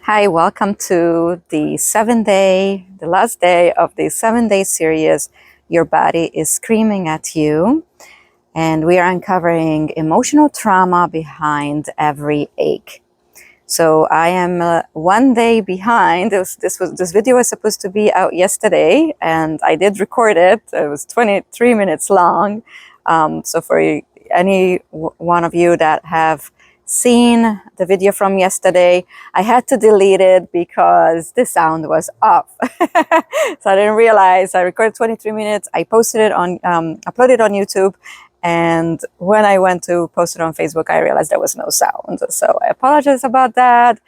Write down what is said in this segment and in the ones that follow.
Hi, welcome to the last day of the 7-day series. Your body is screaming at you, and we are uncovering emotional trauma behind every ache. So I am 1 day behind. This video was supposed to be out yesterday, and I did record it. It was 23 minutes long. So for any one of you that have seen the video from yesterday, I had to delete it because the sound was off. So I didn't realize I recorded 23 minutes. I posted it on, uploaded it on YouTube. And when I went to post it on Facebook, I realized there was no sound. So I apologize about that.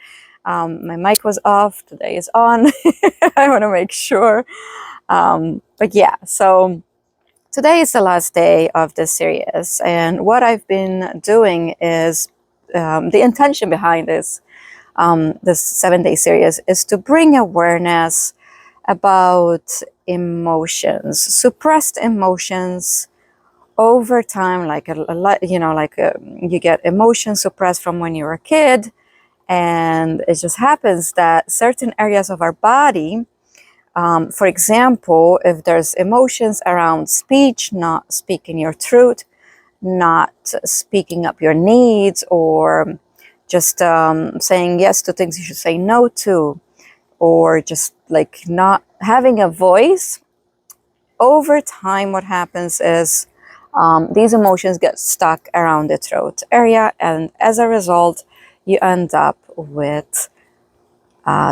My mic was off. Today is on. I want to make sure. But yeah, so today is the last day of this series. And what I've been doing is the intention behind this 7-day series is to bring awareness about emotions, suppressed emotions over time, like you get emotions suppressed from when you were a kid, and it just happens that certain areas of our body, for example, if there's emotions around speech, not speaking your truth, not speaking up your needs, or just saying yes to things you should say no to, or just like not having a voice, over time what happens is these emotions get stuck around the throat area, and as a result, you end up with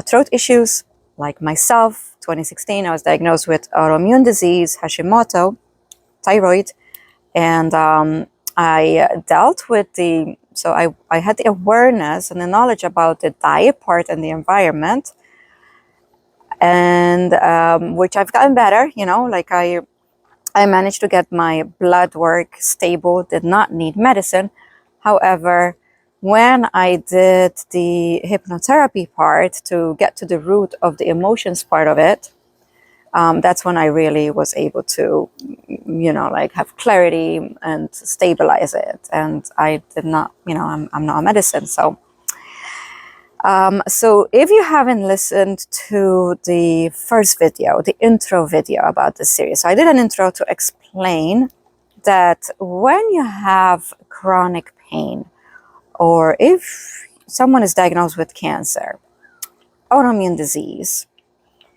throat issues. Like myself, 2016, I was diagnosed with autoimmune disease, Hashimoto, thyroid, and I dealt with I had the awareness and the knowledge about the diet part and the environment, and which I've gotten better, like I managed to get my blood work stable, did not need medicine. However, when I did the hypnotherapy part to get to the root of the emotions part of it, that's when I really was able to, have clarity and stabilize it. And I did not, I'm not a medicine. So if you haven't listened to the first video, the intro video about this series, so I did an intro to explain that when you have chronic pain, or if someone is diagnosed with cancer, autoimmune disease,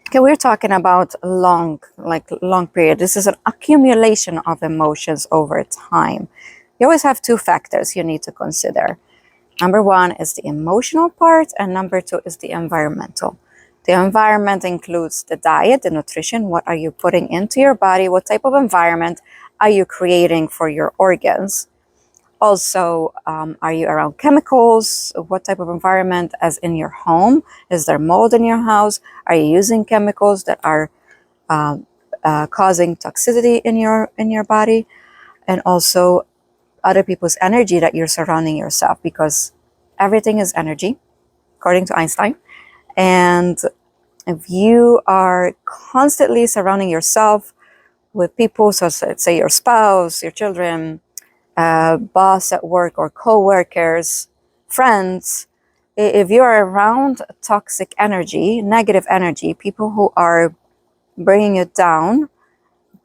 okay, we're talking about long period. This is an accumulation of emotions over time. You always have two factors you need to consider. Number one is the emotional part, and number two is the environmental. The environment includes the diet, the nutrition. What are you putting into your body? What type of environment are you creating for your organs? Also, are you around chemicals? What type of environment, as in your home? Is there mold in your house? Are you using chemicals that are causing toxicity in your body? And also, other people's energy that you're surrounding yourself, because everything is energy, according to Einstein. And if you are constantly surrounding yourself with people, so let's say your spouse, your children, boss at work, or co-workers, friends, if you're around toxic energy, negative energy, people who are bringing you down,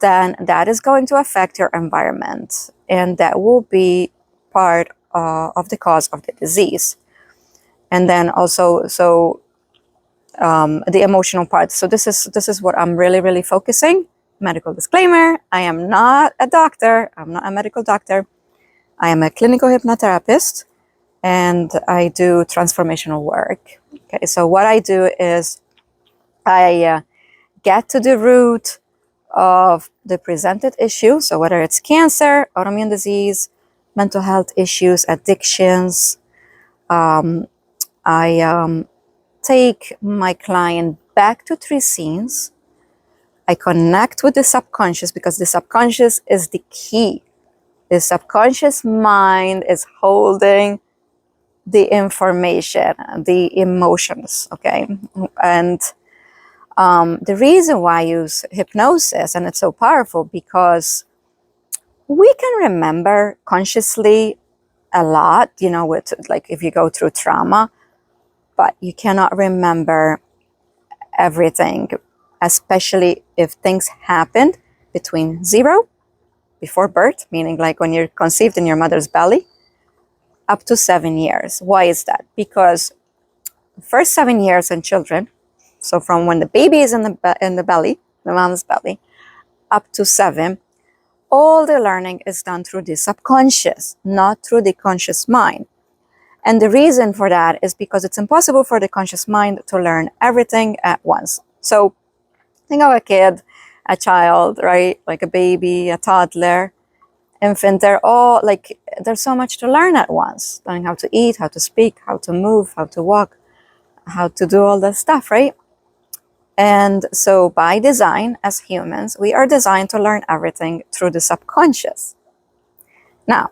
then that is going to affect your environment, and that will be part of the cause of the disease. And then also, the emotional part. So this is what I'm really focusing. Medical disclaimer: I am not a doctor. I'm not a medical doctor. I am a clinical hypnotherapist, and I do transformational work. Okay, so what I do is I get to the root of the presented issue. So whether it's cancer, autoimmune disease, mental health issues, addictions, I take my client back to 3 scenes. I connect with the subconscious, because the subconscious is the key. The subconscious mind is holding the information, the emotions, okay? And the reason why I use hypnosis, and it's so powerful, because we can remember consciously a lot, with, like, if you go through trauma, but you cannot remember everything, especially if things happened between 0, before birth, meaning like when you're conceived in your mother's belly, up to 7 years. Why is that? Because the first 7 years in children, so from when the baby is in the belly, the mom's belly, up to 7, all the learning is done through the subconscious, not through the conscious mind. And the reason for that is because it's impossible for the conscious mind to learn everything at once. So think of a kid, a child, right? Like a baby, a toddler, infant. They're all like, there's so much to learn at once. Learning how to eat, how to speak, how to move, how to walk, how to do all that stuff, right? And so by design, as humans, we are designed to learn everything through the subconscious. Now,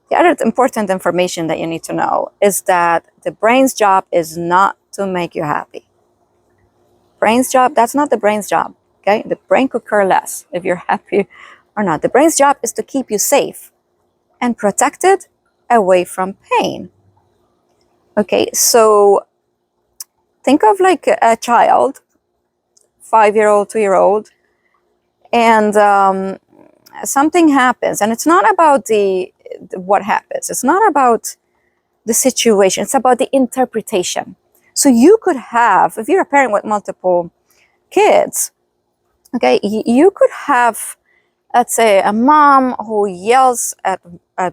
the other important information that you need to know is that the brain's job is not to make you happy. Brain's job, that's not the brain's job, okay? The brain could care less if you're happy or not. The brain's job is to keep you safe and protected away from pain. Okay, so think of like a child, 5-year-old, 2-year-old, and something happens, and it's not about what happens. It's not about the situation. It's about the interpretation. So you could have, if you're a parent with multiple kids, okay, you could have, let's say, a mom who yells at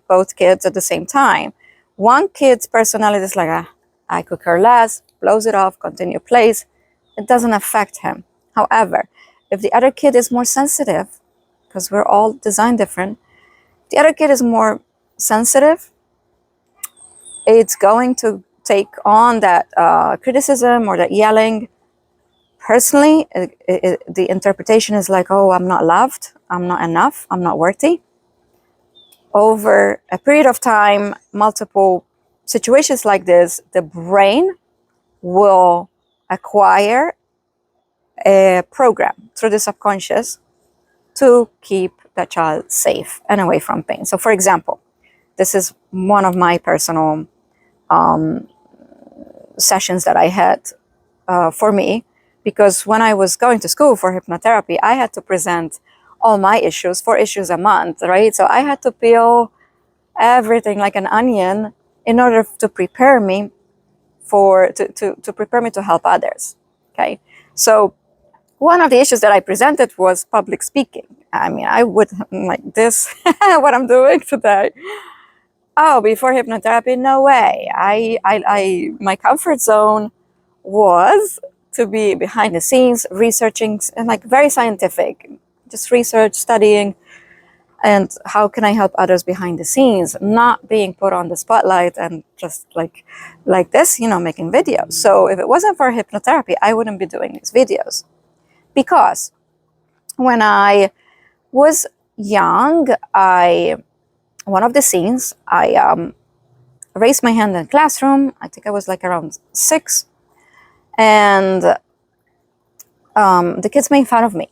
both kids at the same time. One kid's personality is like, I could care less, blows it off, continue plays. It doesn't affect him. However, if the other kid is more sensitive, because we're all designed different, the other kid is more sensitive, it's going to take on that criticism or that yelling personally. The interpretation is like, oh, I'm not loved, I'm not enough, I'm not worthy. Over a period of time, multiple situations like this, the brain will acquire a program through the subconscious to keep that child safe and away from pain. So for example, this is one of my personal sessions that I had for me, because when I was going to school for hypnotherapy, I had to present all my issues, 4 issues a month, right? So I had to peel everything like an onion in order to prepare me to prepare me to help others. Okay, so one of the issues that I presented was public speaking. I mean, I would like this, what I'm doing today. Oh, before hypnotherapy, no way. My comfort zone was to be behind the scenes, researching, and like very scientific, just research, studying, and how can I help others behind the scenes, not being put on the spotlight and just like this, making videos. So if it wasn't for hypnotherapy, I wouldn't be doing these videos. Because when I was young, one of the scenes, I raised my hand in the classroom. I think I was like around 6, and the kids made fun of me.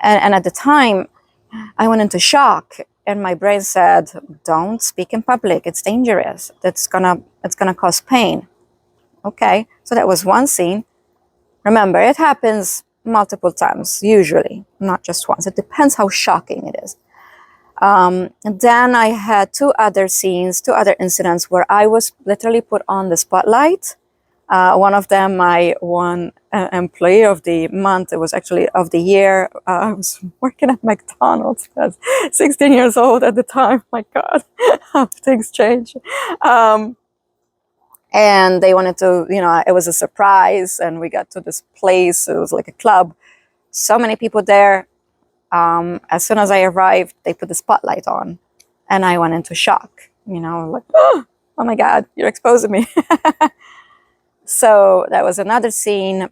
And at the time, I went into shock, and my brain said, "Don't speak in public. It's dangerous. It's gonna cause pain." Okay, so that was one scene. Remember, it happens multiple times, usually, not just once. It depends how shocking it is. And then I had 2 other scenes, 2 other incidents where I was literally put on the spotlight. One of them, my one employee of the month, it was actually of the year. I was working at McDonald's. I was 16 years old at the time. My God, how things change. And they wanted to, it was a surprise, and we got to this place. It was like a club. So many people there. As soon as I arrived, they put the spotlight on, and I went into shock. Like, oh my God, you're exposing me. So that was another scene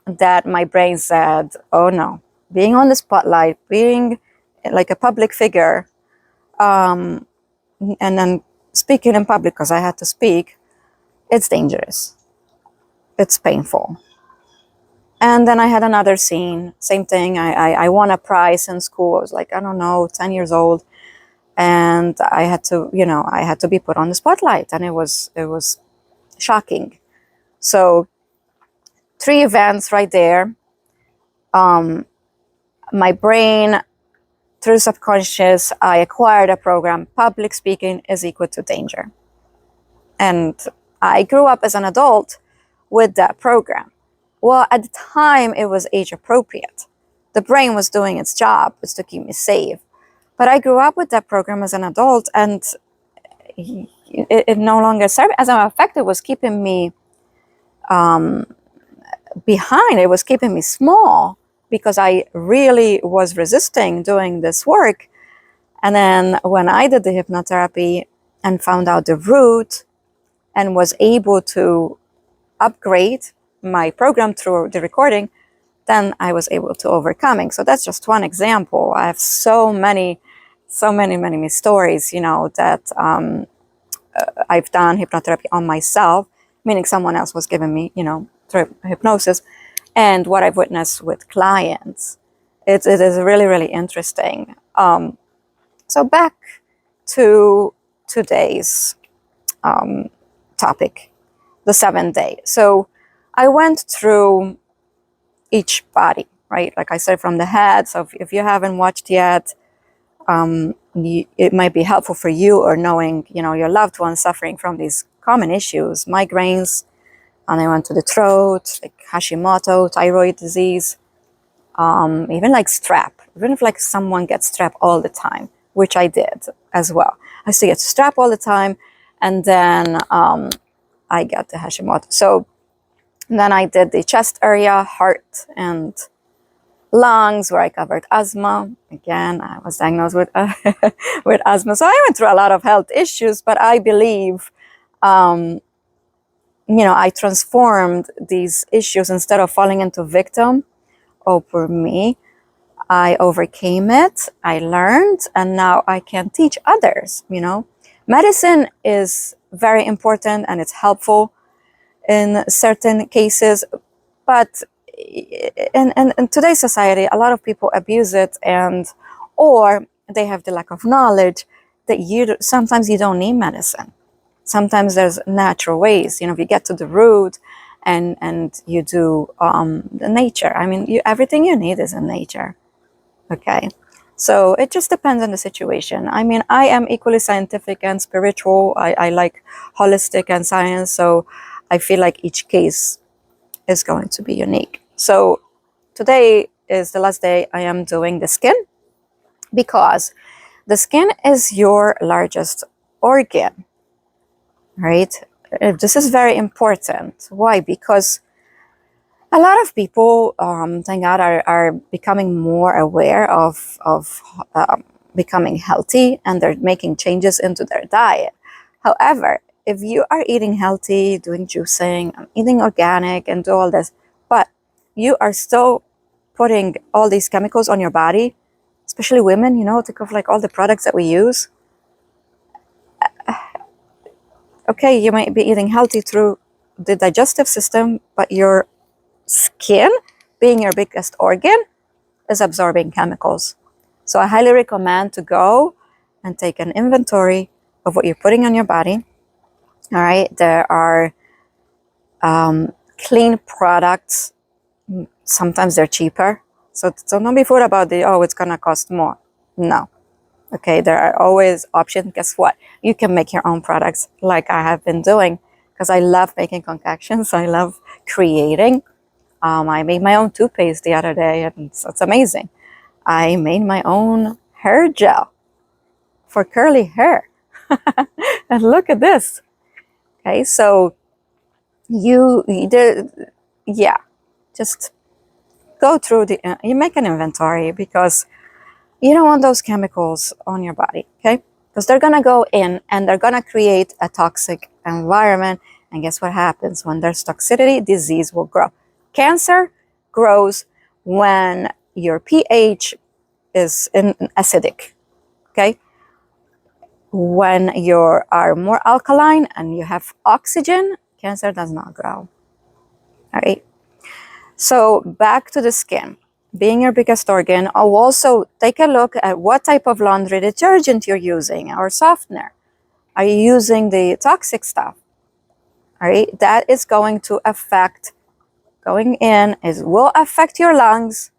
that my brain said, oh no, being on the spotlight, being like a public figure, and then speaking in public because I had to speak, it's dangerous. It's painful. And then I had another scene, same thing. I won a prize in school. I was like, I don't know, 10 years old. And I had to, I had to be put on the spotlight, and it was shocking. So 3 events right there. My brain, through subconscious, I acquired a program. Public speaking is equal to danger. And I grew up as an adult with that program. Well, at the time, it was age appropriate. The brain was doing its job, was to keep me safe. But I grew up with that program as an adult, and it no longer served. As a matter of fact, it was keeping me behind. It was keeping me small because I really was resisting doing this work. And then when I did the hypnotherapy and found out the root and was able to upgrade my program through the recording, then I was able to overcoming. So that's just one example. I have so many stories, that I've done hypnotherapy on myself, meaning someone else was giving me, through hypnosis, and what I've witnessed with clients. It is really, really interesting. So back to today's topic, the 7th day. So I went through each body, right? Like I said, from the head. So if you haven't watched yet, it might be helpful for you, or knowing, your loved ones suffering from these common issues, migraines, and I went to the throat, like Hashimoto, thyroid disease, even like strep. Even if like someone gets strep all the time, which I did as well. I used to get strep all the time, and then I got the Hashimoto. So then I did the chest area, heart, and lungs, where I covered asthma. Again, I was diagnosed with with asthma. So I went through a lot of health issues, but I believe, I transformed these issues. Instead of falling into victim, oh, poor me, I overcame it, I learned, and now I can teach others, Medicine is very important and it's helpful in certain cases, but in today's society, a lot of people abuse it, or they have the lack of knowledge that sometimes you don't need medicine. Sometimes there's natural ways, if you get to the root and you do the nature. I mean, everything you need is in nature. Okay, so it just depends on the situation. I mean, I am equally scientific and spiritual. I like holistic and science, so I feel like each case is going to be unique. So today is the last day I am doing the skin, because the skin is your largest organ, right? This is very important. Why? Because a lot of people, thank God, are becoming more aware of becoming healthy, and they're making changes into their diet. However, if you are eating healthy, doing juicing, eating organic, and do all this, but you are still putting all these chemicals on your body, especially women, think of like all the products that we use. Okay, you might be eating healthy through the digestive system, but your skin, being your biggest organ, is absorbing chemicals. So I highly recommend to go and take an inventory of what you're putting on your body. All right, there are clean products. Sometimes they're cheaper. So don't be fooled about it's gonna cost more. No. Okay, there are always options. Guess what? You can make your own products, like I have been doing, because I love making concoctions. I love creating. I made my own toothpaste the other day, and it's amazing. I made my own hair gel for curly hair. And look at this. Okay, so just go through you make an inventory, because you don't want those chemicals on your body, okay? Because they're gonna go in and they're gonna create a toxic environment. And guess what happens? When there's toxicity, disease will grow. Cancer grows when your pH is acidic, okay? When you are more alkaline and you have oxygen, cancer does not grow, all right? So back to the skin, being your biggest organ. I'll also take a look at what type of laundry detergent you're using, or softener. Are you using the toxic stuff? All right, that is going to affect, going in, will affect your lungs.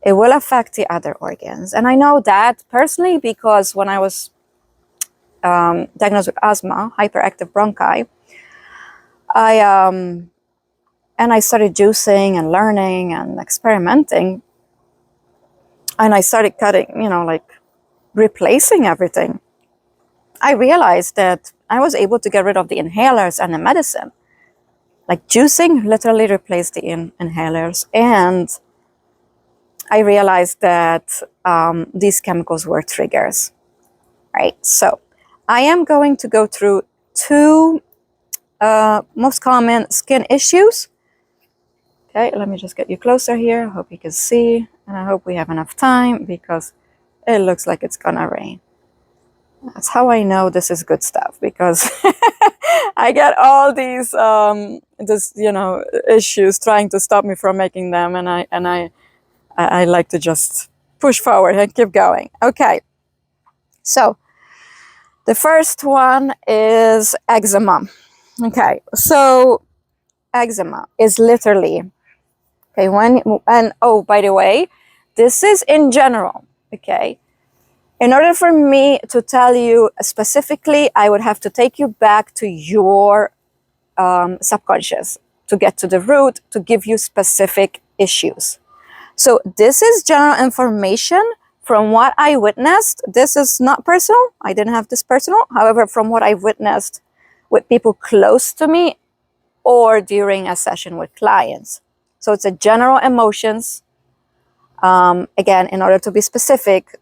It will affect the other organs. And I know that personally because when I was diagnosed with asthma, hyperactive bronchi, I started juicing and learning and experimenting. And I started cutting, like replacing everything. I realized that I was able to get rid of the inhalers and the medicine. Like juicing literally replaced the inhalers. And I realized that these chemicals were triggers, right? So I am going to go through two most common skin issues. Okay, let me just get you closer here. I hope you can see, and I hope we have enough time because it looks like it's gonna rain. That's how I know this is good stuff, because I get all these issues trying to stop me from making them, and I like to just push forward and keep going. Okay, so the first one is eczema. Okay, so eczema is literally, okay, oh, by the way, this is in general, okay? In order for me to tell you specifically, I would have to take you back to your subconscious to get to the root, to give you specific issues. So this is general information from what I witnessed. This is not personal. I didn't have this personal. However, from what I witnessed with people close to me or during a session with clients. So it's a general emotions. Again, in order to be specific,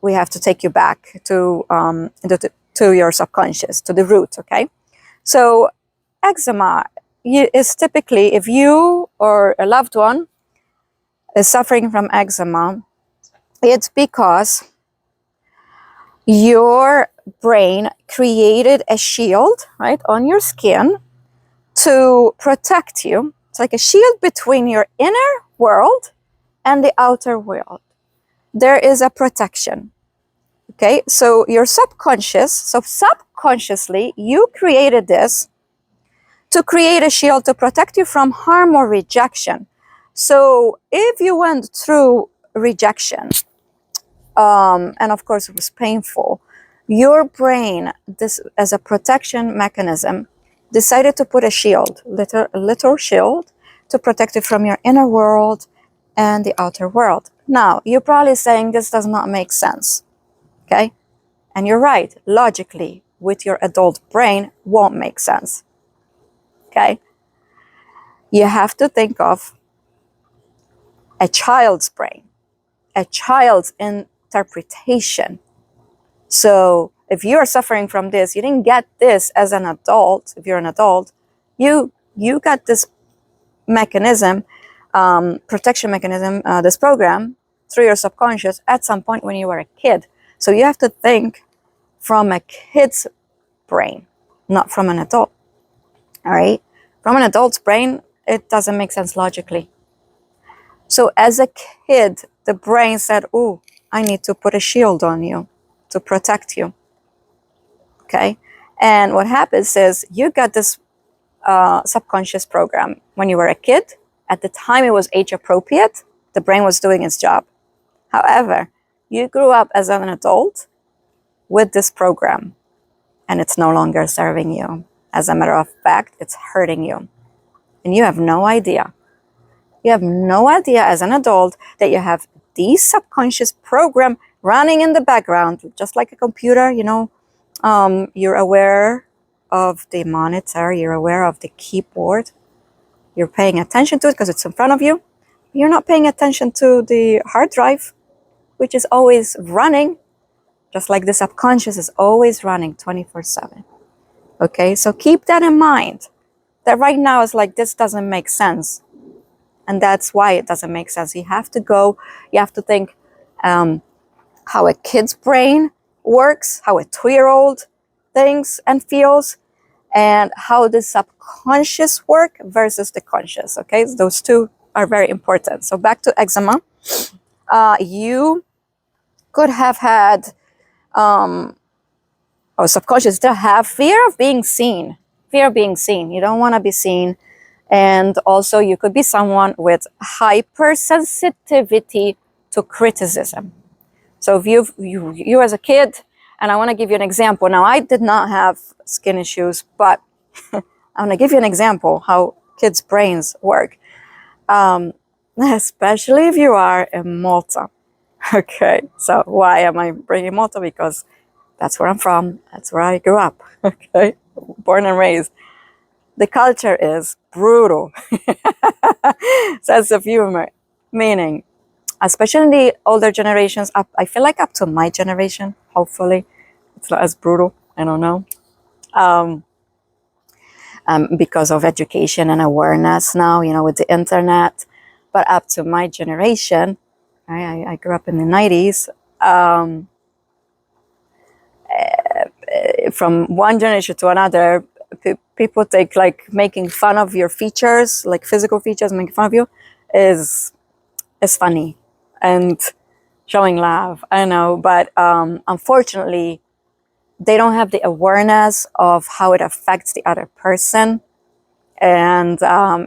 we have to take you back to your subconscious, to the root, okay? So eczema is typically, if you or a loved one is suffering from eczema, it's because your brain created a shield, right, on your skin to protect you. It's like a shield between your inner world and the outer world. There is a protection. Okay, so your subconsciously, you created this to create a shield to protect you from harm or rejection. So if you went through rejection, and of course it was painful, your brain, this as a protection mechanism, decided to put a shield, a little shield, to protect you from your inner world and the outer world. Now, you're probably saying this does not make sense, okay? And you're right, logically, with your adult brain, won't make sense, okay? You have to think of a child's brain, a child's interpretation. So if you are suffering from this, you didn't get this as an adult. If you're an adult, you got this mechanism, protection mechanism, this program through your subconscious at some point when you were a kid. So you have to think from a kid's brain, not from an adult. All right? From an adult's brain, it doesn't make sense logically. So as a kid, the brain said, oh, I need to put a shield on you to protect you. Okay? And what happens is you got this subconscious program when you were a kid. At the time it was age appropriate, the brain was doing its job. However, you grew up as an adult with this program, and it's no longer serving you. As a matter of fact, it's hurting you. And you have no idea. You have no idea as an adult that you have these subconscious program running in the background, just like a computer, you're aware of the monitor, you're aware of the keyboard. You're paying attention to it because it's in front of you. You're not paying attention to the hard drive, which is always running, just like the subconscious is always running 24/7. Okay, so keep that in mind. That right now is like, this doesn't make sense. And that's why it doesn't make sense. You have to think how a kid's brain works, how a 2-year-old thinks and feels, and how the subconscious work versus the conscious, okay? Those two are very important. So back to eczema. You could have had, subconscious, to have fear of being seen, fear of being seen. You don't want to be seen. And also you could be someone with hypersensitivity to criticism. So if you as a kid, and I want to give you an example. Now, I did not have skin issues, but I'm going to give you an example how kids' brains work. Especially if you are in Malta. Okay, so why am I bringing Malta? Because that's where I'm from. That's where I grew up. Okay, born and raised. The culture is brutal. Sense of humor, meaning, especially in the older generations, I feel like up to my generation, hopefully, it's not as brutal. I don't know. Because of education and awareness now, with the internet. But up to my generation, I grew up in the 90s. From one generation to another, people take like making fun of your features, like physical features, making fun of you, is funny and showing love. I know, but unfortunately, they don't have the awareness of how it affects the other person, and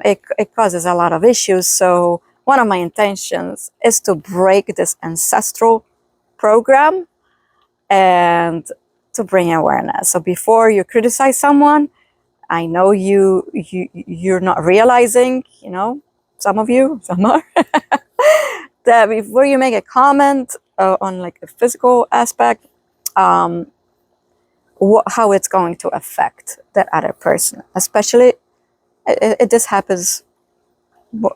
it causes a lot of issues. So one of my intentions is to break this ancestral program and to bring awareness. So before you criticize someone, I know you're not realizing, some of you, some are, that before you make a comment on like a physical aspect, how it's going to affect that other person. Especially, this happens,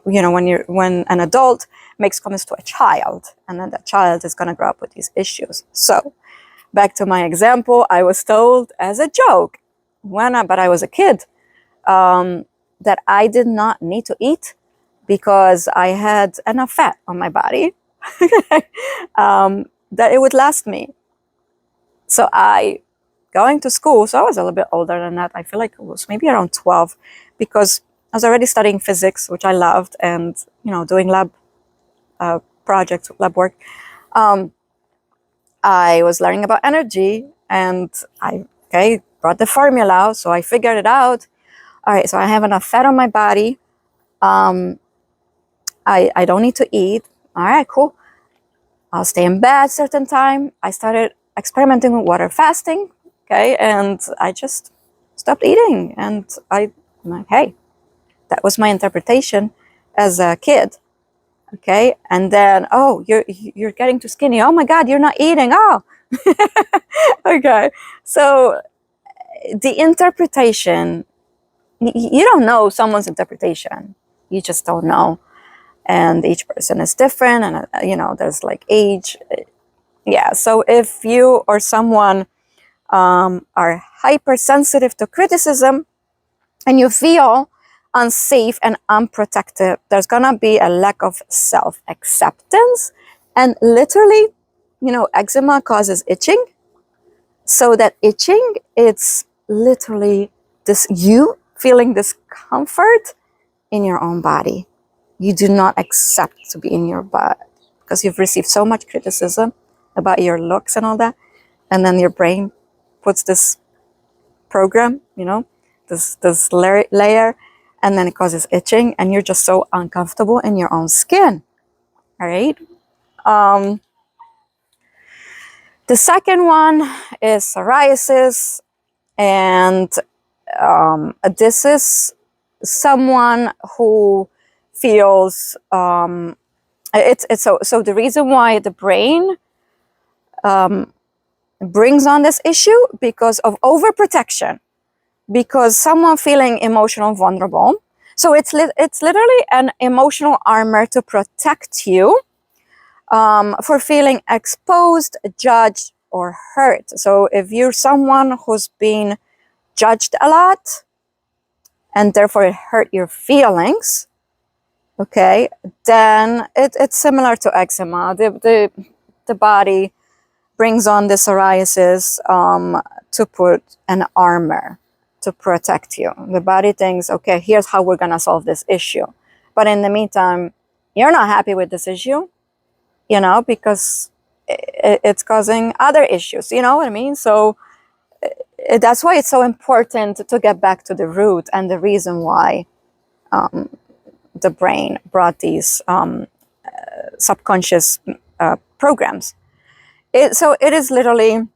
when an adult makes comments to a child, and then that child is going to grow up with these issues. So back to my example, I was told as a joke but I was a kid, that I did not need to eat because I had enough fat on my body that it would last me. So going to school, so I was a little bit older than that. I feel like it was maybe around 12, because I was already studying physics, which I loved, and doing lab projects, lab work. I was learning about energy, and I brought the formula, so I figured it out. All right, so I have enough fat on my body. I don't need to eat. All right, cool. I'll stay in bed certain time. I started experimenting with water fasting. Okay, and I just stopped eating, and I'm like, hey, that was my interpretation as a kid. Okay, and then, oh, you're getting too skinny. Oh my God, you're not eating. Oh, okay. So the interpretation, you don't know someone's interpretation. You just don't know, and each person is different, and there's like age. Yeah. So if you or someone are hypersensitive to criticism, and you feel unsafe and unprotected, there's gonna be a lack of self-acceptance. And literally, eczema causes itching. So that itching, it's literally this, you feeling discomfort in your own body. You do not accept to be in your body because you've received so much criticism about your looks and all that. And then your brain puts this program, this layer, and then it causes itching, and you're just so uncomfortable in your own skin. All right. The second one is psoriasis, and this is someone who feels it's so the reason why the brain brings on this issue, because of overprotection, because someone feeling emotional vulnerable. So it's literally an emotional armor to protect you for feeling exposed, judged, or hurt. So if you're someone who's been judged a lot, and therefore it hurt your feelings, okay, then it's similar to eczema. The body brings on the psoriasis to put an armor to protect you. The body thinks, okay, here's how we're gonna solve this issue. But in the meantime, you're not happy with this issue, because it's causing other issues, you know what I mean? So that's why it's so important to get back to the root and the reason why the brain brought these subconscious programs. So it is literally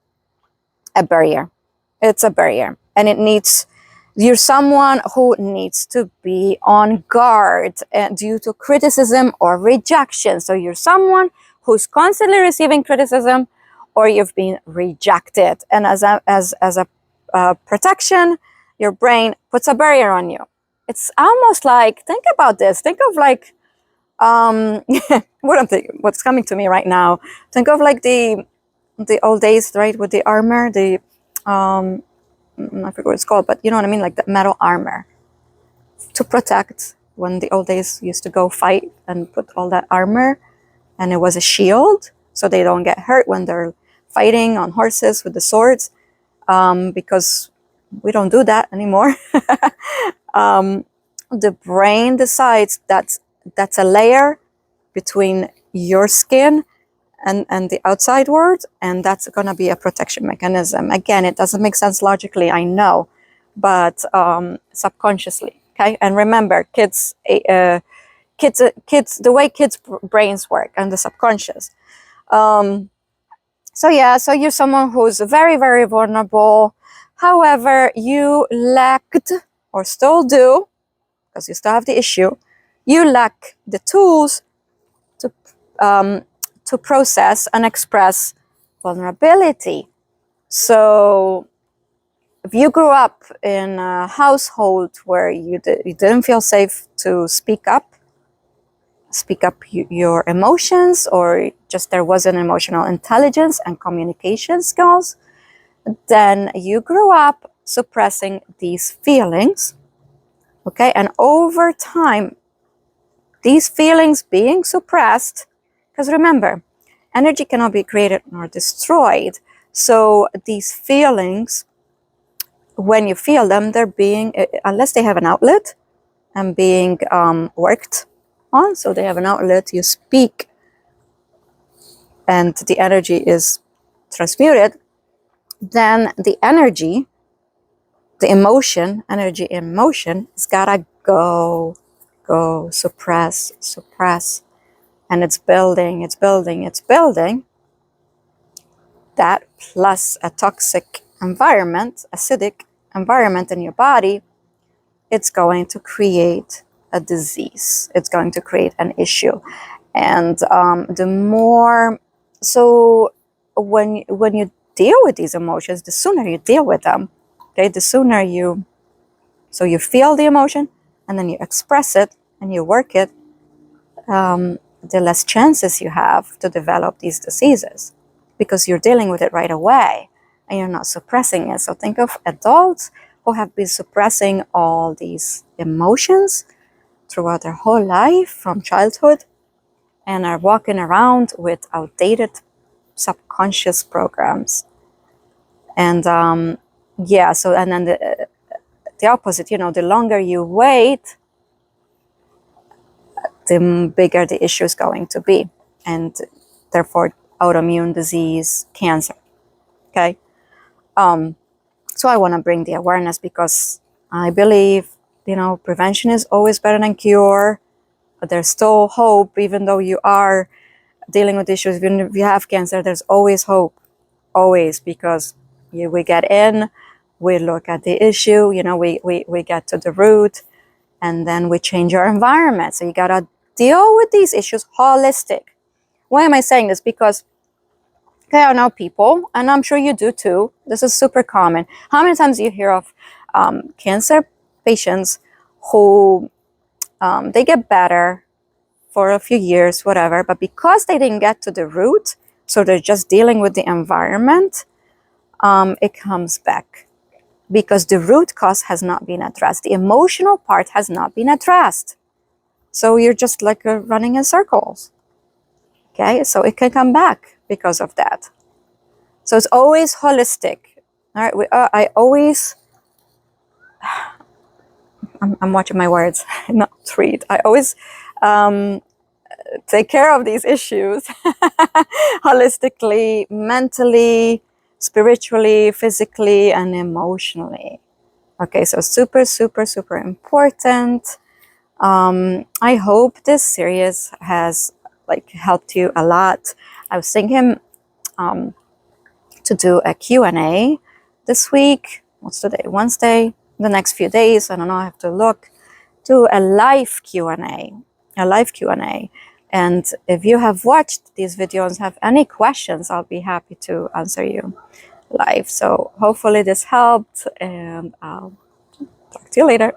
a barrier. It's a barrier, and you're someone who needs to be on guard due to criticism or rejection. So you're someone who's constantly receiving criticism, or you've been rejected, and as a protection, your brain puts a barrier on you. It's almost like, think about this. Think of like what's coming to me right now. Think of like the old days, right, with the armor, I forget what it's called, but you know what I mean, like the metal armor to protect. When the old days used to go fight and put all that armor, and it was a shield, so they don't get hurt when they're fighting on horses with the swords, because we don't do that anymore. The brain decides that's a layer between your skin and the outside world, and that's going to be a protection mechanism. Again, it doesn't make sense logically, I know, but subconsciously. Okay, and remember, kids, the way kids' brains work and the subconscious. So you're someone who's very, very vulnerable. However, you lacked, or still do, because you still have the issue, you lack the tools to process and express vulnerability. So if you grew up in a household where you didn't feel safe to speak up your emotions, or just there wasn't emotional intelligence and communication skills, then you grew up suppressing these feelings. Okay, and over time, these feelings being suppressed, because remember, energy cannot be created nor destroyed. So these feelings, when you feel them, they're being, unless they have an outlet and being worked on, so they have an outlet, you speak, and the energy is transmuted, then the energy, the emotion, energy in motion, has gotta go, suppress, and it's building. That plus a toxic environment, acidic environment in your body, it's going to create a disease. It's going to create an issue. And the more, so when you deal with these emotions, the sooner you deal with them, okay, the sooner you feel the emotion, and then you express it and you work it, the less chances you have to develop these diseases, because you're dealing with it right away and you're not suppressing it. So think of adults who have been suppressing all these emotions throughout their whole life from childhood, and are walking around with outdated subconscious programs. And and then the opposite, the longer you wait, the bigger the issue is going to be, and therefore autoimmune disease, cancer. Okay, so I want to bring the awareness, because I believe prevention is always better than cure. But there's still hope, even though you are dealing with issues. Even if you have cancer, there's always hope, always, because we get in, we look at the issue, we get to the root, and then we change our environment. So you gotta deal with these issues holistic. Why am I saying this? Because I know people, and I'm sure you do too, this is super common. How many times do you hear of cancer patients who they get better for a few years, whatever, but because they didn't get to the root, so they're just dealing with the environment, it comes back, because the root cause has not been addressed. The emotional part has not been addressed. So you're just like running in circles. Okay, so it can come back because of that. So it's always holistic. All right, I'm watching my words, not read. I always take care of these issues holistically, mentally, spiritually, physically, and emotionally. Okay, so super, super, super important. I hope this series has like helped you a lot. I was thinking to do a Q&A this week. What's today? Wednesday. The next few days, I don't know, I have to look. Do a live Q&A. A live Q&A. And if you have watched these videos, have any questions, I'll be happy to answer you live. So hopefully this helped, and I'll talk to you later.